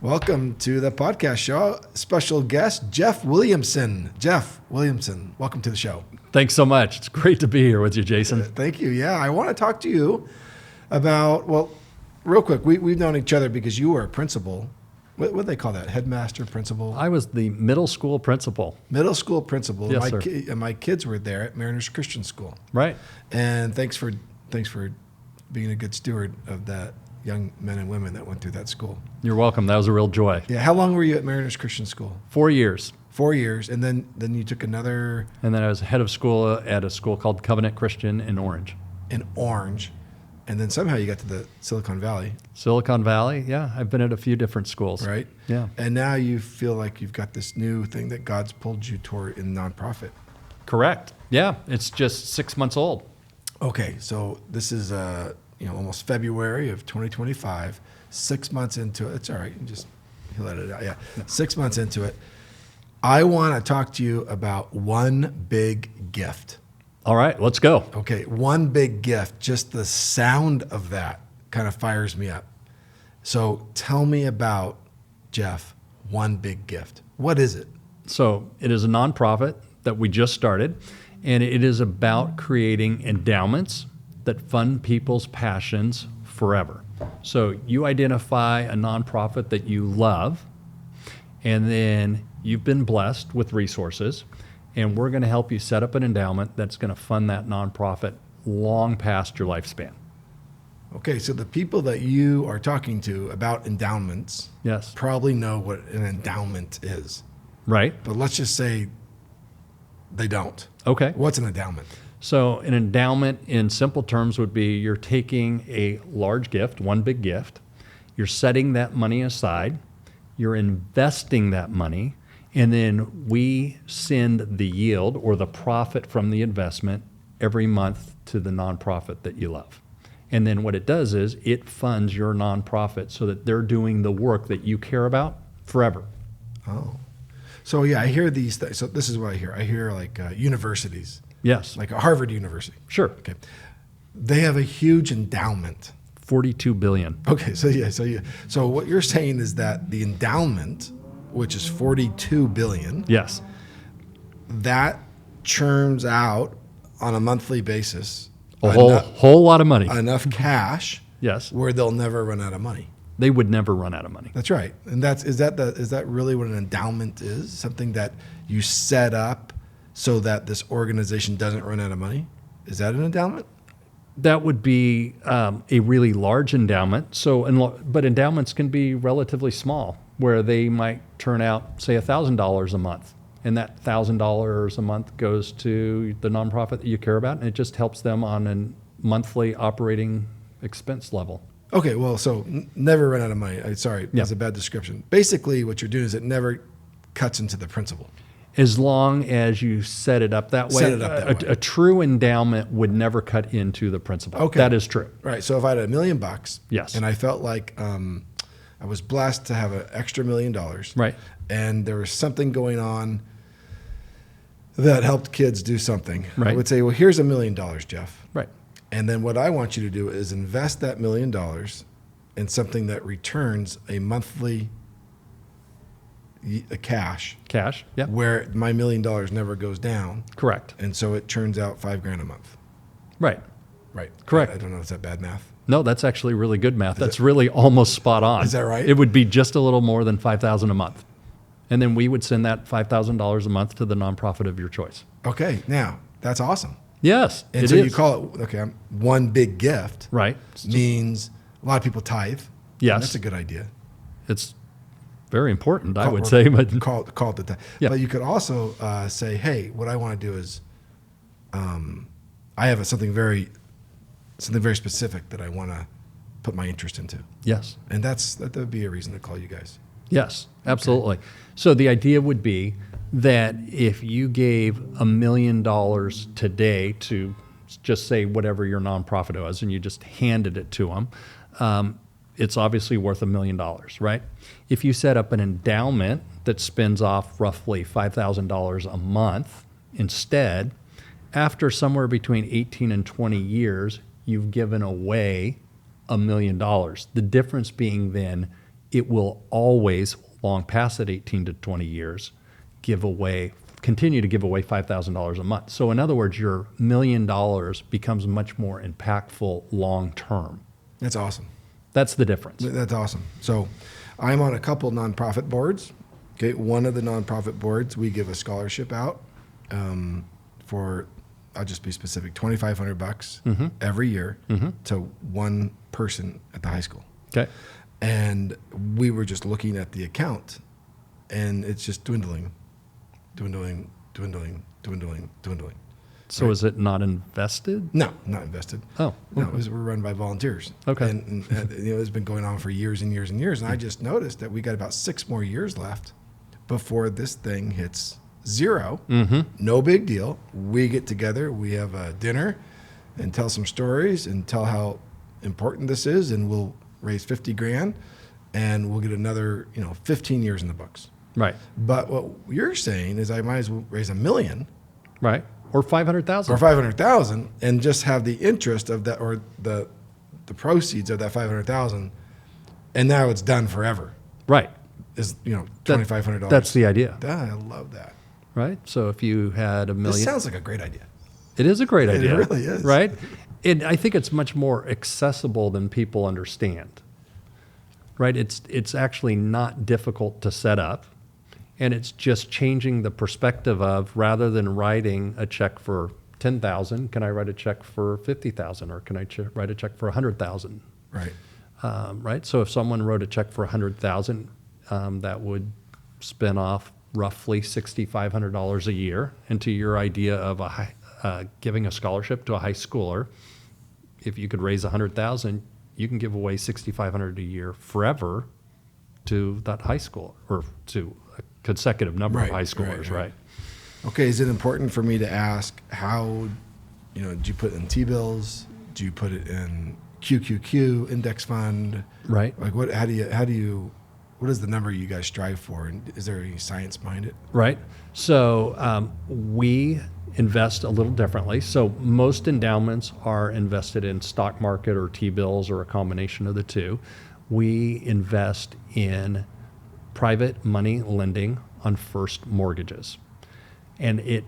Welcome to the podcast show. Special guest, Jeff Williamson. Jeff Williamson, welcome to the show. Thanks so much. It's great to be here with you, Jason. Thank you. Yeah, I want to talk to you about, well, real quick, we've known each other because you were a principal. What do they call that? Headmaster, principal? I was the middle school principal. Middle school principal. Yes, sir. And my kids were there at Mariners Christian School. Right. And thanks for being a good steward of that young men and women that went through that school. You're welcome. That was a real joy. Yeah. How long were you at Mariners Christian School? 4 years. 4 years. And then you took another... And then I was head of school at a school called Covenant Christian in Orange. In Orange. And then somehow you got to the Silicon Valley. Silicon Valley, yeah. I've been at a few different schools. Right? Yeah. And now you feel like you've got this new thing that God's pulled you toward in nonprofit. Correct. Yeah. It's just 6 months old. Okay. So this is almost February of 2025. 6 months into it. It's all right. You just let it out. Yeah. 6 months into it. I want to talk to you about one big gift. All right. Let's go. Okay. One big gift. Just the sound of that kind of fires me up. So tell me about, Jeff, one big gift. What is it? So it is a nonprofit that we just started, and it is about creating endowments that fund people's passions forever. So you identify a nonprofit that you love, and then you've been blessed with resources, and we're going to help you set up an endowment that's going to fund that nonprofit long past your lifespan. Okay, so the people that you are talking to about endowments Yes. probably know what an endowment is. Right? But let's just say they don't. Okay. What's an endowment? So an endowment in simple terms would be you're taking a large gift, one big gift, you're setting that money aside, you're investing that money, and then we send the yield or the profit from the investment every month to the nonprofit that you love. And then what it does is it funds your nonprofit so that they're doing the work that you care about forever. Oh. So yeah, I hear these things. So this is what I hear. I hear like universities. Yes. Like a Harvard University. Sure. Okay. They have a huge endowment. 42 billion. Okay, so what you're saying is that the endowment, which is 42 billion, Yes. that churns out on a monthly basis A whole lot of money. enough cash Yes. where they'll never run out of money. They would never run out of money. That's right. And is that really what an endowment is? Something that you set up so that this organization doesn't run out of money? Is that an endowment? That would be a really large endowment. But endowments can be relatively small, where they might turn out, say, $1,000 a month, and that $1,000 a month goes to the nonprofit that you care about, and it just helps them on a monthly operating expense level. Okay, well, so never run out of money. Sorry, Yeah. that's a bad description. Basically, what you're doing is it never cuts into the principal. As long as you set it up that way. Set it up that way. A true endowment would never cut into the principal. Okay. That is true. Right. So if I had $1 million, Yes. and I felt like I was blessed to have an extra $1 million, Right. and there was something going on that helped kids do something, I Right. would say, well, here's $1 million, Jeff. Right. And then what I want you to do is invest that $1 million in something that returns a monthly cash, Yeah. where my $1 million never goes down, Correct. and so it turns out $5,000 a month. Right. Right. Correct. I don't know. Is that bad math? No, that's actually really good math. That's really almost spot on. Is that right? It would be just a little more than $5,000 a month. And then we would send that $5,000 a month to the nonprofit of your choice. Okay. Now, that's awesome. Yes, And it so is. you call it, okay, one big gift Right. means a lot of people tithe. Yes. That's a good idea. It's very important, I would Or say. But call it the tithe. Yeah. But you could also say, hey, what I want to do is I have something very specific that I want to put my interest into. yes. And that would be a reason to call you guys. Yes, absolutely. So the idea would be that if you gave $1 million today to just say whatever your nonprofit was, and you just handed it to them, it's obviously worth $1 million, right? If you set up an endowment that spins off roughly $5,000 a month instead, after somewhere between 18 and 20 years, you've given away $1 million. The difference being then it will always, long past that 18 to 20 years, continue to give away $5,000 a month. So in other words, your $1 million becomes much more impactful long term. That's awesome. That's the difference. That's awesome. So I'm on a couple nonprofit boards. Okay, one of the nonprofit boards, we give a scholarship out for, I'll just be specific, $2,500 every year to one person at the high school. Okay. And we were just looking at the account, and it's just dwindling. So Is it not invested? No, not invested. Oh, no, we're run by volunteers. Okay. And it's been going on for years and years and years. And I just noticed that we got about 6 more years left before this thing hits 0. No big deal. We get together, we have a dinner and tell some stories and tell how important this is, and we'll raise 50 grand and we'll get another, 15 years in the books. Right. But what you're saying is I might as well raise $1 million. Right. Or 500,000. Or 500,000 and just have the interest of that, or the proceeds of that 500,000, and now it's done forever. Right. Is $2,500. That's the idea. I love that. Right. So if you had $1 million, This sounds like a great idea. it is a great It idea. really is. Right. And I think it's much more accessible than people understand. Right. It's actually not difficult to set up. And it's just changing the perspective of, rather than writing a check for 10,000, can I write a check for 50,000, or can I write a check for 100,000? Right. Right. So if someone wrote a check for 100,000, that would spin off roughly $6,500 a year into your idea of giving a scholarship to a high schooler. If you could raise 100,000, you can give away $6,500 a year forever to that high school, or to a consecutive number of high schoolers, right? Okay, is it important for me to ask how, do you put it in T-bills? Do you put it in QQQ, index fund? Right. Like what is the number you guys strive for? And is there any science behind it? Right. So we invest a little differently. So most endowments are invested in stock market or T-bills or a combination of the two. We invest in private money lending on first mortgages. And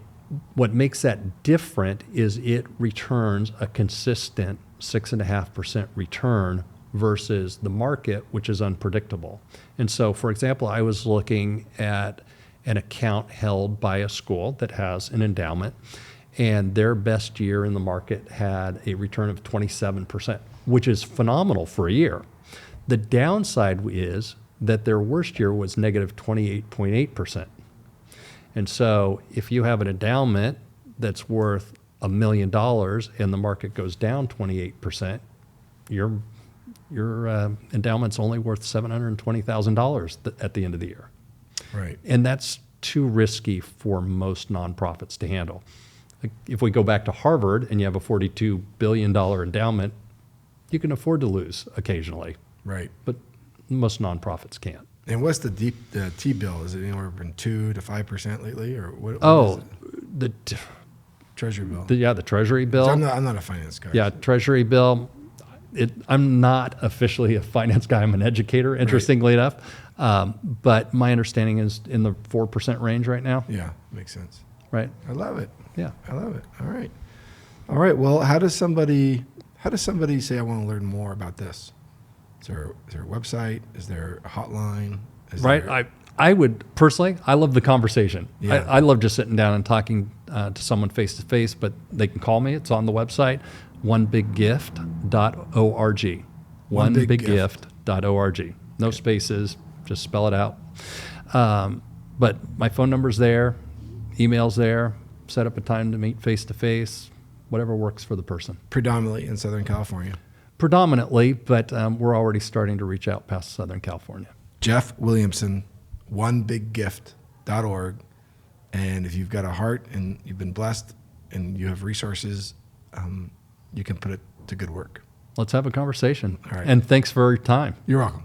what makes that different is it returns a consistent 6.5% return versus the market, which is unpredictable. And so, for example, I was looking at an account held by a school that has an endowment, and their best year in the market had a return of 27%, which is phenomenal for a year. The downside is that their worst year was negative 28.8%. And so if you have an endowment that's worth $1 million and the market goes down 28%, your endowment's only worth $720,000 at the end of the year. Right. And that's too risky for most nonprofits to handle. Like, if we go back to Harvard and you have a $42 billion endowment, you can afford to lose occasionally. Right. But most nonprofits can't. And what's the T-bill? Is it anywhere from 2 to 5% lately, or what? Is it? The Treasury bill. the Treasury bill. I'm not a finance guy. Yeah, Treasury bill. I'm not officially a finance guy. I'm an educator, interestingly enough. But my understanding is in the 4% range right now. Yeah, makes sense. Right. I love it. Yeah. I love it. All right. Well, how does somebody say I want to learn more about this? Is there a website? Is there a hotline? I would personally, I love the conversation. Yeah. I love just sitting down and talking to someone face to face, but they can call me. It's on the website, onebiggift.org. Onebiggift.org. No spaces, just spell it out. But my phone number's there, email's there, set up a time to meet face to face, whatever works for the person. Predominantly in Southern California. Predominantly, but we're already starting to reach out past Southern California. Jeff Williamson, onebiggift.org. And if you've got a heart and you've been blessed and you have resources, you can put it to good work. Let's have a conversation. All right. And thanks for your time. You're welcome.